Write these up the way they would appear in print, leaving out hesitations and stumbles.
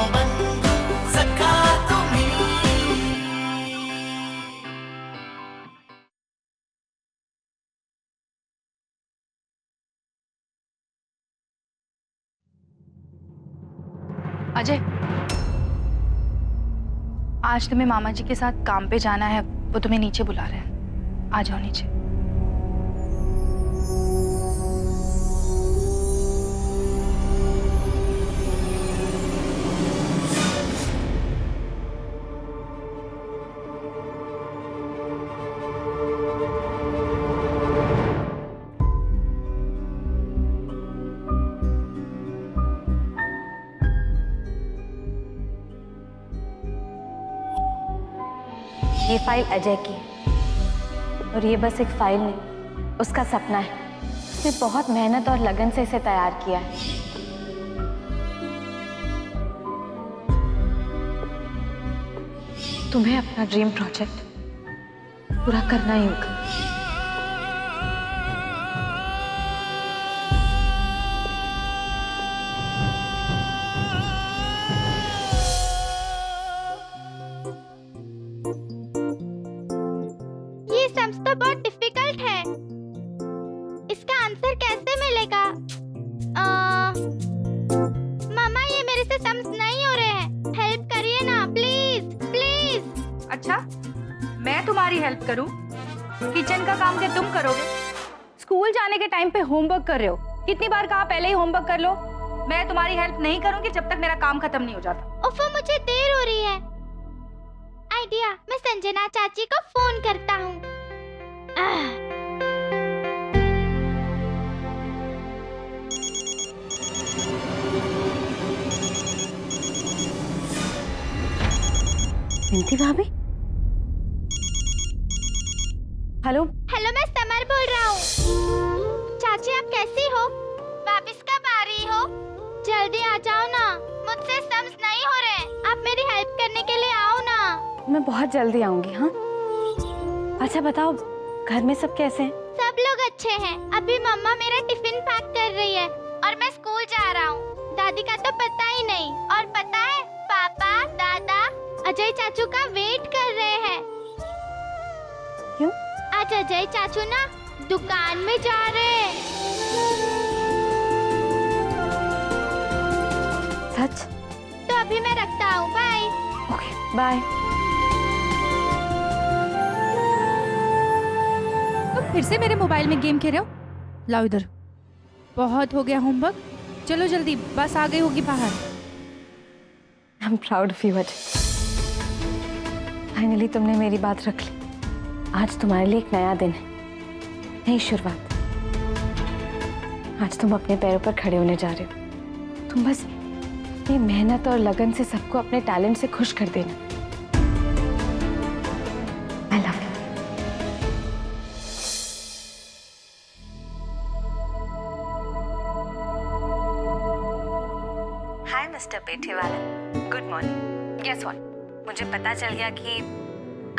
बंधू सखा तुम्ही. अजय, आज तुम्हें मामा जी के साथ काम पे जाना है, वो तुम्हें नीचे बुला रहे हैं, आ जाओ नीचे. ये फाइल अजय की है और ये बस एक फाइल नहीं, उसका सपना है. उसने बहुत मेहनत और लगन से इसे तैयार किया है. तुम्हें अपना ड्रीम प्रोजेक्ट पूरा करना ही होगा. ये सम्स तो बहुत डिफिकल्ट है. इसका आंसर कैसे मिलेगा? मामा, ये मेरे से सम्स नहीं हो रहे हैं. हेल्प करिए ना, प्लीज प्लीज. अच्छा, मैं तुम्हारी हेल्प करूं? किचन का काम क्या तुम करोगे? स्कूल जाने के टाइम पे होमवर्क कर रहे हो. कितनी बार कहा पहले ही होमवर्क कर लो. मैं तुम्हारी हेल्प नहीं करूंगी जब तक मेरा काम खत्म नहीं हो जाता. उफ़, मुझे देर हो रही है. आइडिया, मैं संजना चाची को फोन करता हूँ. विनती भाभी, हेलो. हेलो, मैं समर बोल रहा हूँ. चाची, आप कैसी हो? वापस कब आ रही हो? जल्दी आ जाओ ना, मुझसे सम्स नहीं हो रहे. आप मेरी हेल्प करने के लिए आओ ना. मैं बहुत जल्दी आऊंगी. हाँ, अच्छा बताओ, घर में सब कैसे हैं? सब लोग अच्छे हैं. अभी मम्मा मेरा टिफिन पैक कर रही है और मैं स्कूल जा रहा हूँ. दादी का तो पता ही नहीं. और पता है, पापा दादा अजय चाचू का वेट कर रहे हैं. क्यों? आज अजय चाचू ना दुकान में जा रहे हैं. सच? तो अभी मैं रखता हूँ. बाय. Okay, bye. तुम फिर से मेरे मोबाइल में गेम खेल रहे हो? लाओ इधर. बहुत हो गया होमवर्क, चलो जल्दी, बस आ गई होगी बाहर. I am proud of you Ajay. Finally तुमने मेरी बात रख ली. आज तुम्हारे लिए एक नया दिन है, नई शुरुआत. आज तुम अपने पैरों पर खड़े होने जा रहे हो. तुम बस अपनी मेहनत और लगन से सबको अपने टैलेंट से खुश कर देना. I love you. Hi mister पेठे वाला, गुड मॉर्निंग. गेस व्हाट, मुझे पता चल गया कि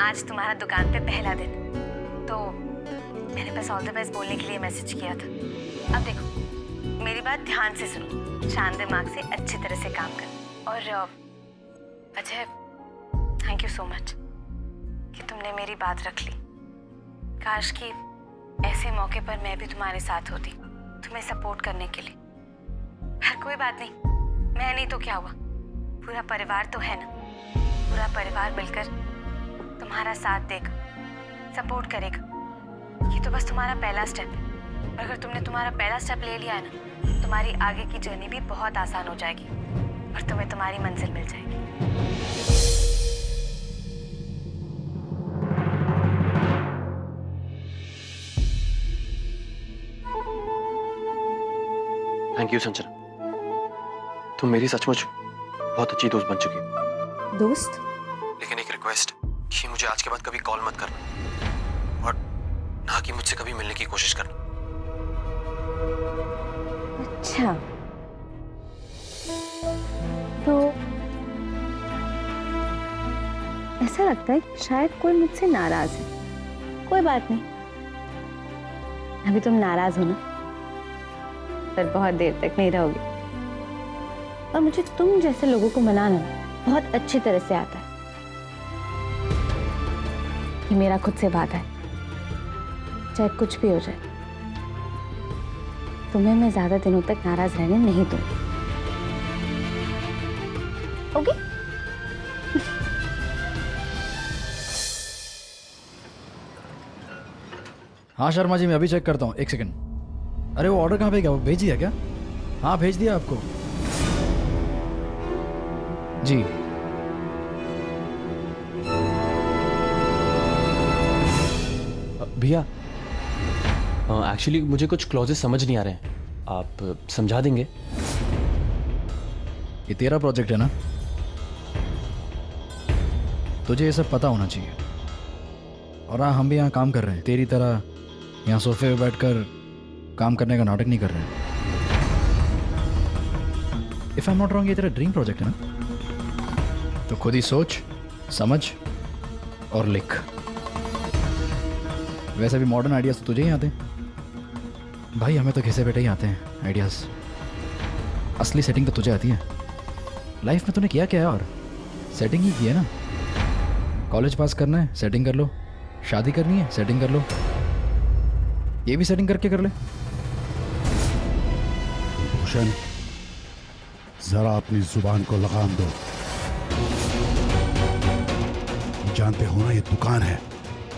आज तुम्हारा दुकान पे पहला दिन, तो मैंने बस ऑल द बेस्ट बोलने के लिए मैसेज किया था. अब देखो, मेरी बात ध्यान से सुनो, शांत दिमाग से अच्छी तरह से काम कर. और Ajay, thank you so much कि तुमने मेरी बात रख ली. काश कि ऐसे मौके पर मैं भी तुम्हारे साथ होती, तुम्हें सपोर्ट करने के लिए. पर कोई बात नहीं, मैं नहीं तो क्या हुआ, पूरा परिवार तो है ना. पूरा परिवार मिलकर तुम्हारा साथ देगा, सपोर्ट करेगा. ये तो बस तुम्हारा पहला स्टेप है. और अगर तुमने तुम्हारा पहला स्टेप ले लिया है ना, तुम्हारी आगे की जर्नी भी बहुत आसान हो जाएगी और तुम्हें तुम्हारी मंजिल मिल जाएगी. थैंक यू संजना, तुम मेरी सचमुच बहुत अच्छी दोस्त बन चुकी हो. दोस्त? लेकिन एक रिक्वेस्ट, कि मुझे आज के बाद कभी कॉल मत करना और ना कि मुझसे कभी मिलने की कोशिश करना. अच्छा, तो ऐसा लगता है कि शायद कोई मुझसे नाराज है. कोई बात नहीं, अभी तुम नाराज हो ना, पर बहुत देर तक नहीं रहोगे. और मुझे तुम जैसे लोगों को मनाना बहुत अच्छी तरह से आता है। ये मेरा खुद से वादा है, चाहे कुछ भी हो जाए, तुम्हें मैं ज्यादा दिनों तक नाराज रहने नहीं दूंगी। ओके? हाँ शर्मा जी, मैं अभी चेक करता हूँ, एक सेकंड। अरे वो ऑर्डर कहाँ पे गया? वो भेज दिया क्या? हाँ भेज दिया आपको जी। भैया एक्चुअली मुझे कुछ क्लॉजेस समझ नहीं आ रहे हैं, आप समझा देंगे? ये तेरा प्रोजेक्ट है ना, तुझे ये सब पता होना चाहिए। और हाँ, हम भी यहाँ काम कर रहे हैं, तेरी तरह यहाँ सोफे पे बैठकर काम करने का नाटक नहीं कर रहे हैं। If I am not wrong, ये तेरा ड्रीम प्रोजेक्ट है ना, तो खुद ही सोच समझ और लिख। वैसे भी मॉडर्न आइडियाज तो तुझे ही आते हैं भाई, हमें तो घिसे बैठे ही आते हैं आइडियाज। असली सेटिंग तो तुझे आती है। लाइफ में तूने किया क्या है? और सेटिंग ही की है ना। कॉलेज पास करना है, सेटिंग कर लो। शादी करनी है, सेटिंग कर लो। ये भी सेटिंग करके कर ले। भूषण, जरा अपनी जुबान को लगाम दो। जानते हो ना, ये दुकान है,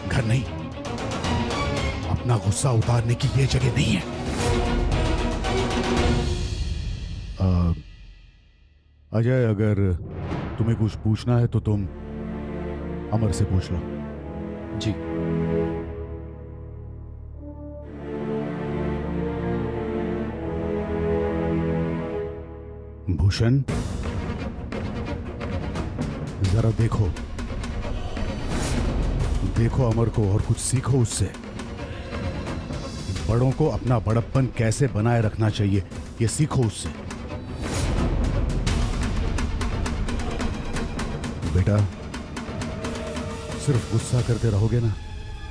घर नहीं। अपना गुस्सा उतारने की ये जगह नहीं है। अजय, अगर तुम्हें कुछ पूछना है तो तुम अमर से पूछ लो। जी। भूषण, जरा देखो अमर को और कुछ सीखो उससे। बड़ों को अपना बड़प्पन कैसे बनाए रखना चाहिए, ये सीखो उससे। बेटा, सिर्फ गुस्सा करते रहोगे ना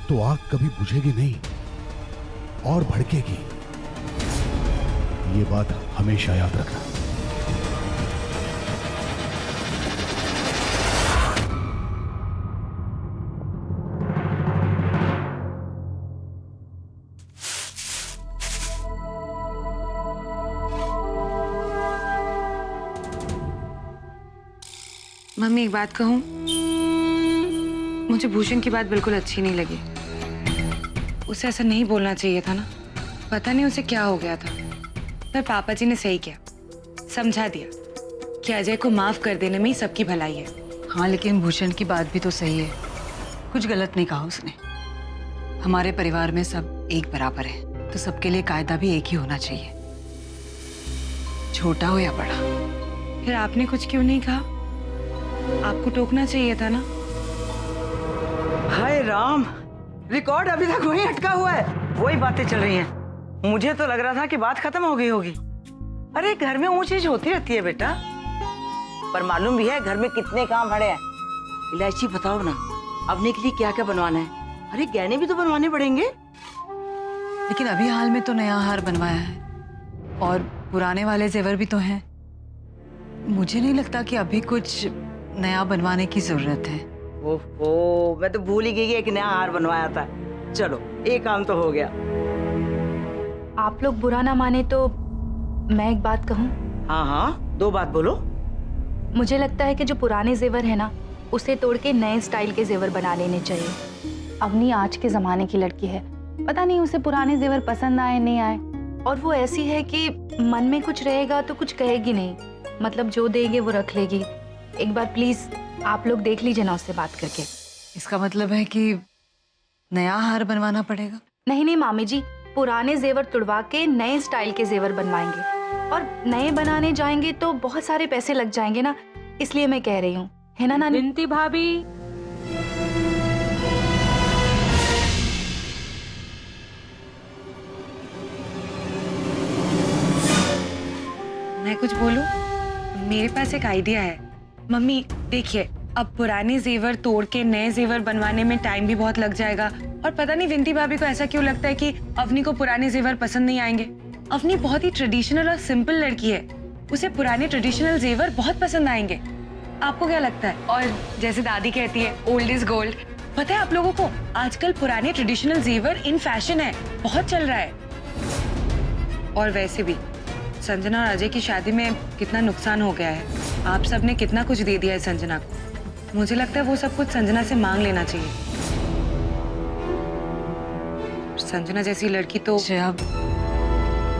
तो आग कभी बुझेगी नहीं और भड़केगी। ये बात हमेशा याद रखना। मम्मी, एक बात कहूं, मुझे भूषण की बात बिल्कुल अच्छी नहीं लगी। उसे ऐसा नहीं बोलना चाहिए था ना। पता नहीं उसे क्या हो गया था, पर पापा जी ने सही किया, समझा दिया कि अजय को माफ कर देने में ही सबकी भलाई है। हाँ, लेकिन भूषण की बात भी तो सही है। कुछ गलत नहीं कहा उसने। हमारे परिवार में सब एक बराबर है, तो सबके लिए कायदा भी एक ही होना चाहिए, छोटा हो या बड़ा। फिर आपने कुछ क्यों नहीं कहा? आपको टोकना चाहिए था ना। हाय राम, रिकॉर्ड अभी तक वहीं अटका हुआ है, वही बातें चल रही हैं। मुझे तो लग रहा था कि बात खत्म हो गई होगी। अरे घर में ऊंच नीच होती रहती है बेटा, पर मालूम भी है घर में कितने काम पड़े हैं। इलायची बताओ ना, अपने के लिए क्या क्या बनवाना है? अरे गहने भी तो बनवाने पड़ेंगे। लेकिन अभी हाल में तो नया हार बनवाया है और पुराने वाले जेवर भी तो हैं। मुझे नहीं लगता कि अभी कुछ नया बनवाने की जरूरत है। ओहो, मैं तो भूल ही गई कि नया हार बनवाया था। चलो, एक काम तो हो गया। आप लोग बुरा ना माने तो मैं एक बात कहूँ? हाँ हाँ, दो बात बोलो। मुझे लगता है कि जो पुराने जेवर है ना, उसे तोड़ के नए स्टाइल के जेवर बना लेने चाहिए। अवनी आज के जमाने की लड़की है, पता नहीं उसे पुराने जेवर पसंद आए नहीं आए, और वो ऐसी है कि मन में कुछ रहेगा तो कुछ कहेगी नहीं, मतलब जो देंगे वो रख लेगी। एक बार प्लीज आप लोग देख लीजिए ना उससे बात करके। इसका मतलब है कि नया हार बनवाना पड़ेगा? नहीं नहीं मामी जी, पुराने जेवर तुड़वा के नए स्टाइल के जेवर बनवाएंगे, और नए बनाने जाएंगे तो बहुत सारे पैसे लग जाएंगे ना, इसलिए मैं कह रही हूँ, है ना नानी? विनती भाभी, मैं कुछ बोलूं? मेरे पास एक आइडिया है। मम्मी देखिए, अब पुराने जेवर तोड़ के नए जेवर बनवाने में टाइम भी बहुत लग जाएगा, और पता नहीं विंती भाभी को ऐसा क्यों लगता है कि अवनी को पुराने जेवर पसंद नहीं आएंगे। अवनी बहुत ही ट्रेडिशनल और सिंपल लड़की है, उसे पुराने ट्रेडिशनल जेवर बहुत पसंद आएंगे। आपको क्या लगता है? और जैसे दादी कहती है ओल्ड इज गोल्ड, पता है आप लोगों को आजकल पुराने ट्रेडिशनल जेवर इन फैशन है, बहुत चल रहा है। और वैसे भी संजना और अजय की शादी में कितना नुकसान हो गया है, आप सब ने कितना कुछ दे दिया है संजना को। मुझे लगता है वो सब कुछ संजना से मांग लेना चाहिए। संजना जैसी लड़की तो श्रेया,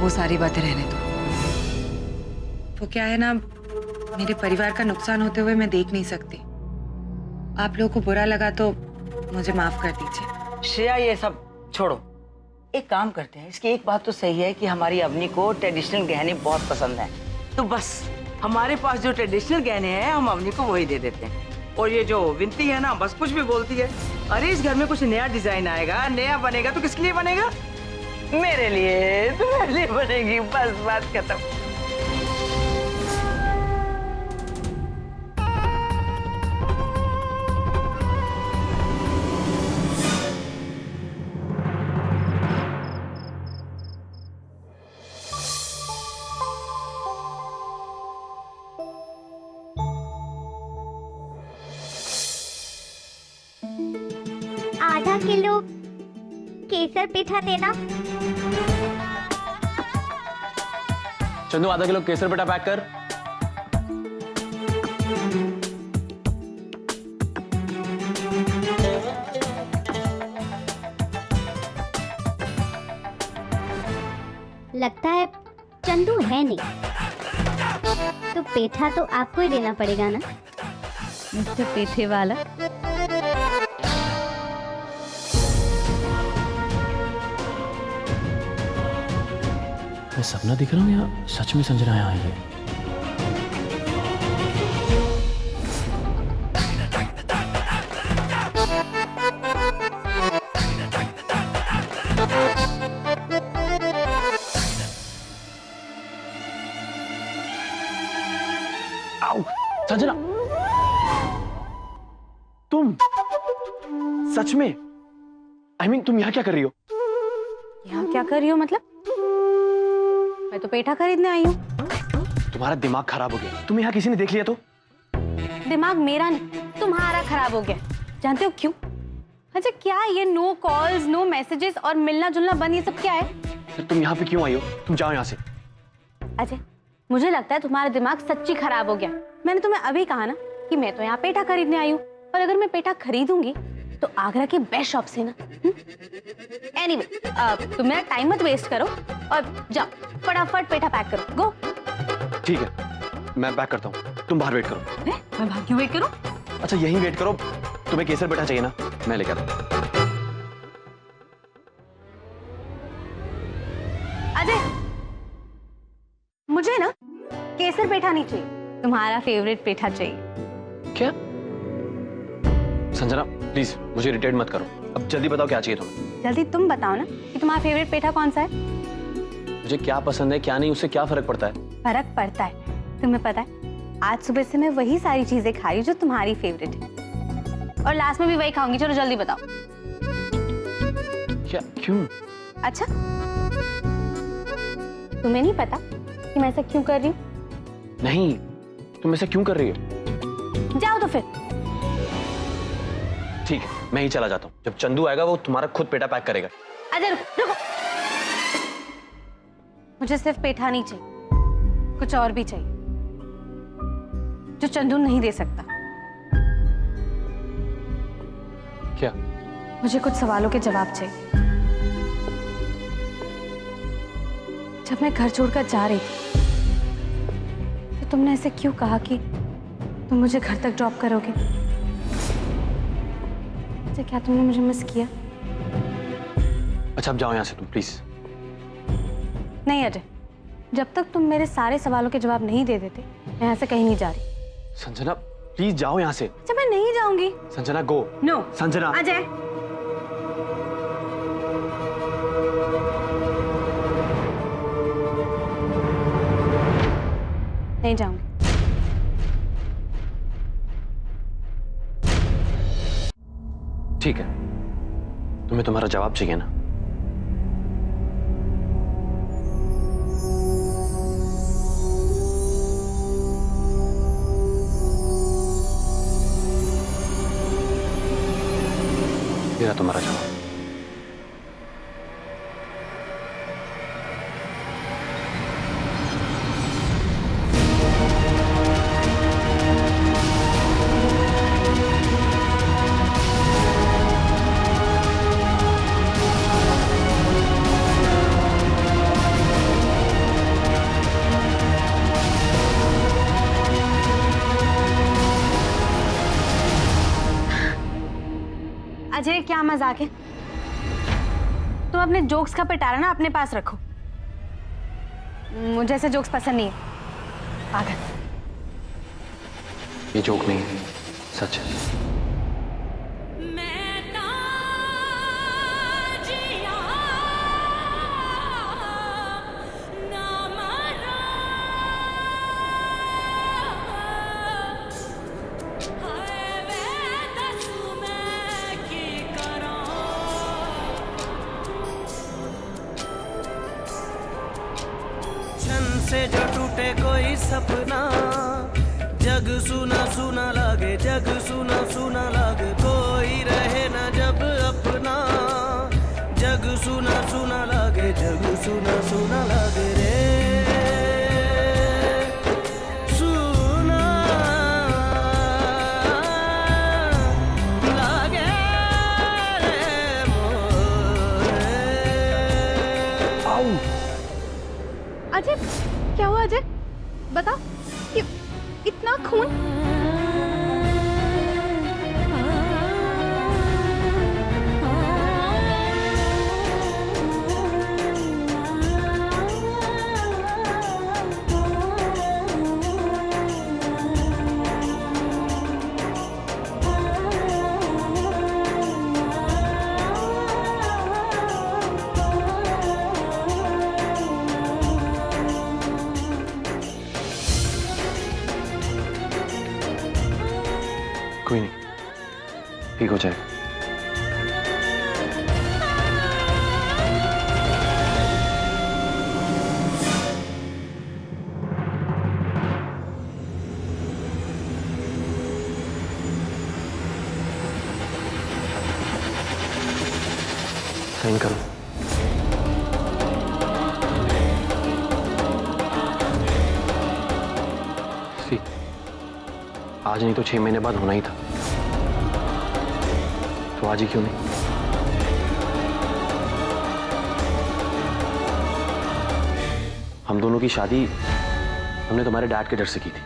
वो सारी बातें रहने दो। वो क्या है ना, मेरे परिवार का नुकसान होते हुए मैं देख नहीं सकती। आप लोगों को बुरा लगा तो मुझे माफ कर दीजिए। श्रेया ये सब छोड़ो, एक काम करते हैं। इसकी एक बात तो सही है कि हमारी अवनी को ट्रेडिशनल गहने बहुत पसंद है, तो बस हमारे पास जो ट्रेडिशनल गहने हैं हम अवनी को वही दे देते हैं। और ये जो विनती है ना, बस कुछ भी बोलती है, अरे इस घर में कुछ नया डिजाइन आएगा, नया बनेगा, तो किसके लिए बनेगा? मेरे लिए, तुम्हारे लिए बनेगी, बस बात खत्म। आधा किलो केसर पीठा देना। चंदू आधा किलो केसर पेठा पैक कर। लगता है चंदू है नहीं, तो पेठा तो आपको ही देना पड़ेगा ना, मिस्टर पेठे वाला। मैं सपना दिख रहा हूँ या सच में संजना यहाँ आई है? आओ, संजना, तुम सच में? I mean, तुम यहाँ क्या कर रही हो? यहाँ क्या कर रही हो मतलब? मैं तो पेठा खरीदने आई हूँ। तुम्हारा दिमाग खराब हो गया। तुम्हें यहाँ किसी ने देख लिया तो? दिमाग मेरा नहीं, तुम्हारा खराब हो गया। जानते हो क्यों? अच्छा, क्या ये नो कॉल्स, नो मैसेजेस और मिलना जुलना बंद, ये सब क्या है? फिर तुम यहाँ पे क्यों आई हो? तुम जाओ यहाँ से। अजय, मुझे लगता है तुम्हारा दिमाग सच्ची खराब हो गया। मैंने तुम्हें अभी कहा ना कि मैं तो यहाँ पेठा खरीदने आई हूँ, और अगर मैं पेठा खरीदूंगी तो आगरा के बेस्ट शॉप से ना। एनीवे, तुम मेरा टाइम मत वेस्ट करो और जाओ फटाफट पेठा पैक करो। गो। ठीक है, मैं पैक करता हूँ, तुम बाहर वेट करो। मैं बाहर क्यों वेट करूँ? अच्छा, यहीं वेट करो। तुम्हें केसर पेठा चाहिए ना? मैं लेकर आता हूँ। अजय, मुझे ना केसर पेठा नहीं चाहिए, तुम्हारा फेवरेट पेठा चाहिए। क्या? संजना प्लीज मुझे इरिटेट मत करो। अब जल्दी बताओ क्या चाहिए तुम्हें। जल्दी तुम बताओ ना कि तुम्हारा फेवरेट पेठा कौन सा है। मुझे क्या पसंद है क्या नहीं, उससे क्या फर्क पड़ता है? फर्क पड़ता है। तुम्हें पता है आज सुबह से मैं वही सारी चीजें खा रही हूँ जो तुम्हारी फेवरेट है, और लास्ट में भी वही खाऊंगी। चलो जल्दी बताओ। क्या? क्यों? अच्छा, तुम्हें नहीं पता कि मैं ऐसा क्यों कर रही हूँ? नहीं, तुम ऐसा क्यों कर रही हो? जाओ तो फिर। ठीक है, मैं ही चला जाता हूँ। जब चंदू आएगा वो तुम्हारा खुद पेठा पैक करेगा। अजय रुको, मुझे सिर्फ पेठा नहीं चाहिए, कुछ और भी चाहिए जो चंदू नहीं दे सकता। क्या? मुझे कुछ सवालों के जवाब चाहिए। जब मैं घर छोड़कर जा रही थी तो तुमने ऐसे क्यों कहा कि तुम मुझे घर तक ड्रॉप करोगे? क्या तुमने मुझे मिस किया? अच्छा, अब जाओ यहाँ से तुम प्लीज। नहीं अजय, जब तक तुम मेरे सारे सवालों के जवाब नहीं दे देते मैं यहाँ से कहीं नहीं जा रही। संजना प्लीज जाओ यहाँ से। अच्छा, मैं नहीं जाऊंगी। संजना गो। नो। संजना। अजय, नहीं जाऊंगी। ठीक है, तुम्हें तुम्हारा जवाब चाहिए ना? रहा तुम्हारा जवाब। अजय, क्या मजाक है? तुम अपने जोक्स का पिटारा ना अपने पास रखो। मुझे ऐसे जोक्स पसंद नहीं है। पागल। ये जोक नहीं है, सच है। से जो टूटे कोई सपना, जग सुना सुना लागे, जग सुना सुना लागे, कोई रहे ना जब अपना, जग सुना सुना लागे, जग सुना सुना लागे रे, सुना लागे रे मोरे। अजय, क्या हुआ अजय? बताओ, कि इतना खून? कोई नहीं, ठीक हो जाएगा। साइन करो। सी, आज नहीं तो 6 महीने बाद होना ही था, तो आज ही क्यों नहीं? हम दोनों की शादी हमने तुम्हारे डैड के डर से की थी,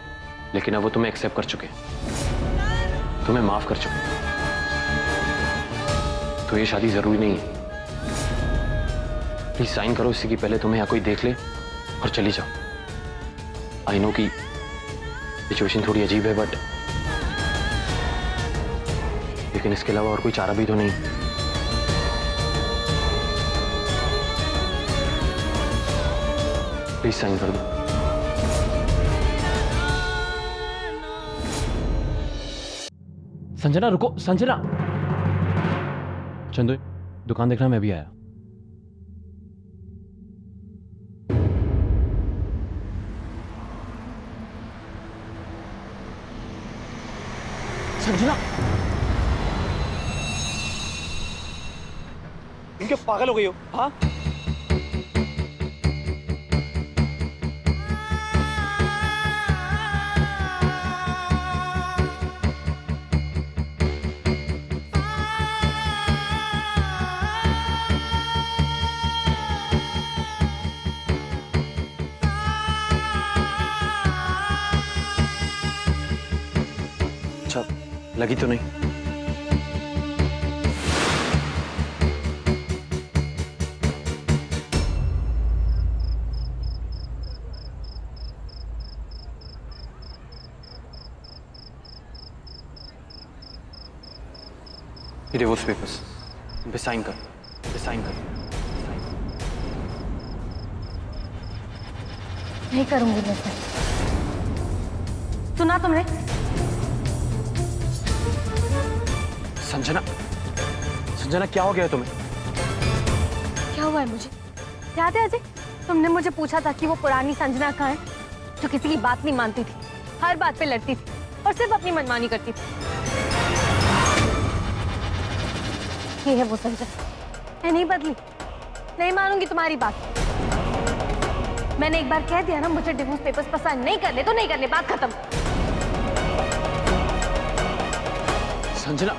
लेकिन अब वो तुम्हें एक्सेप्ट कर चुके हैं, तुम्हें माफ कर चुके हैं, तो ये शादी जरूरी नहीं है। प्लीज साइन करो इससे कि पहले तुम्हें यहाँ कोई देख ले और चली जाओ। आई नो कि सिचुएशन थोड़ी अजीब है, बट लेकिन इसके अलावा और कोई चारा भी तो नहीं। प्लीज साइन कर दो। संजना रुको, संजना। चंदू, दुकान देखना, मैं भी आया। संजना, इनके पागल हो गई हो? हाँ, अच्छा लगी तो नहीं? ये डिवोर्स पेपर्स, इन पे साइन कर, इन पे साइन कर। नहीं करूंगी मैं सर। सुना तुमने? संजना, संजना क्या हो गया है तुम्हें? क्या हुआ है मुझे? याद है अजय, तुमने मुझे पूछा था कि वो पुरानी संजना कहाँ है, जो किसी की बात नहीं मानती थी, हर बात पे लड़ती थी और सिर्फ अपनी मनमानी करती थी। ये है वो संजना, मैं नहीं बदली, नहीं मानूंगी तुम्हारी बात। मैंने एक बार कह दिया ना, मुझे डिवोर्स पेपर्स पसंद नहीं करने तो नहीं करने, बात खत्म। संजना